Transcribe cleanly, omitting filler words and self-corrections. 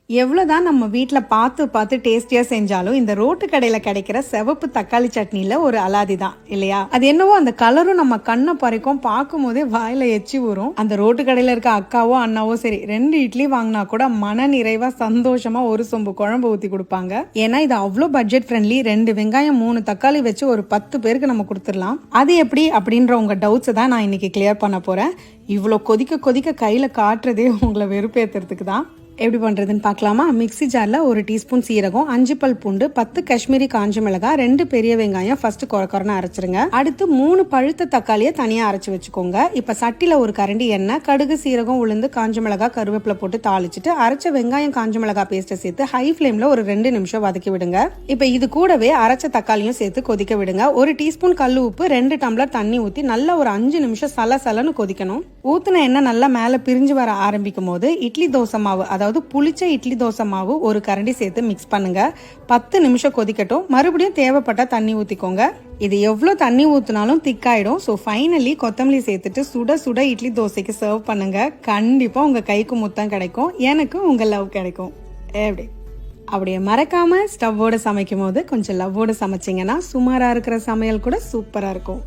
எவ்வளவுதான் நம்ம வீட்ல பார்த்து டேஸ்டியா செஞ்சாலும் இந்த ரோட்டு கடையில கிடைக்கிற சிவப்பு தக்காளி சட்னில ஒரு அலாதி தான் இல்லையா? அது என்னவோ அந்த கலரும் நம்ம கண்ணை பறிக்கும், பார்க்கும் போதே வாயில எச்சி ஊறும். அந்த ரோட்டு கடையில இருக்க அக்காவோ அண்ணாவோ சரி 2 இட்லி வாங்கினா கூட மன நிறைவா சந்தோஷமா ஒரு சொம்பு குழம்பு ஊத்தி கொடுப்பாங்க. ஏன்னா இது அவ்வளோ பட்ஜெட் ஃப்ரெண்ட்லி. 2 வெங்காயம் 3 தக்காளி வச்சு ஒரு 10 பேருக்கு நம்ம கொடுத்துடலாம். அது எப்படி அப்படின்ற உங்க டவுட்ஸ் தான் நான் இன்னைக்கு கிளியர் பண்ண போறேன். இவ்வளோ கொதிக்க கொதிக்க கையில காட்டுறதே உங்களை வெறுப்பேற்றுறதுக்கு தான். எப்படி பண்ணுறதுன்னு பார்க்கலாமா? மிக்ஸி ஜாரில் 1 டீஸ்பூன் சீரகம், 5 பல் பூண்டு, 10 காஷ்மீரி காஞ்ச மிளகாய், 2 பெரிய வெங்காயம் ஃபர்ஸ்ட் கொரன்னு அரைச்சிருங்க. அடுத்து 3 பழுத்த தக்காளியை தனியாக அரைச்சி வச்சுக்கோங்க. இப்போ சட்டியில் 1 கரண்டி எண்ணெய், கடுகு, சீரகம், உளுந்து, காஞ்ச மிளகாய், கருவேப்பிலை போட்டு தாளிச்சிட்டு அரைச்ச வெங்காயம் காஞ்ச மிளகாய் பேஸ்ட்டை சேர்த்து ஹை ஃப்ளேமில் ஒரு 2 நிமிஷம் வதக்கி விடுங்க. இப்போ இது கூடவே அரைச்ச தக்காளியும் சேர்த்து கொதிக்க விடுங்க. 1 டீஸ்பூன் கல் உப்பு, 2 டம்ளர் தண்ணி ஊற்றி நல்லா ஒரு 5 நிமிஷம் சலன்னு கொதிக்கணும். ஊற்றின எண்ணெய் நல்லா மேலே பிரிஞ்சு வர ஆரம்பிக்கும் போது இட்லி தோசை மாவு, அதாவது புளிச்ச இட்லி தோசை மாவு 1 கரண்டி சேர்த்து மிக்ஸ் பண்ணுங்க. 10 நிமிஷம் கொதிக்கட்டும். மறுபடியும் தேவைப்பட்ட தண்ணி ஊத்திக்கோங்க. இது எவ்வளவு தண்ணி ஊத்தினாலும் திக்காயிடும். ஸோ ஃபைனலி கொத்தமல்லி சேர்த்துட்டு சுட சுட இட்லி தோசைக்கு சர்வ் பண்ணுங்க. கண்டிப்பா உங்க கைக்கு முத்தம் கிடைக்கும், எனக்கு உங்க லவ் கிடைக்கும். எப்படி? அப்படியே மறக்காம ஸ்டவ்வோட சமைக்கும் போது கொஞ்சம் லவ்வோட சமைச்சிங்கன்னா சுமாரா இருக்கிற சமையல் கூட சூப்பரா இருக்கும்.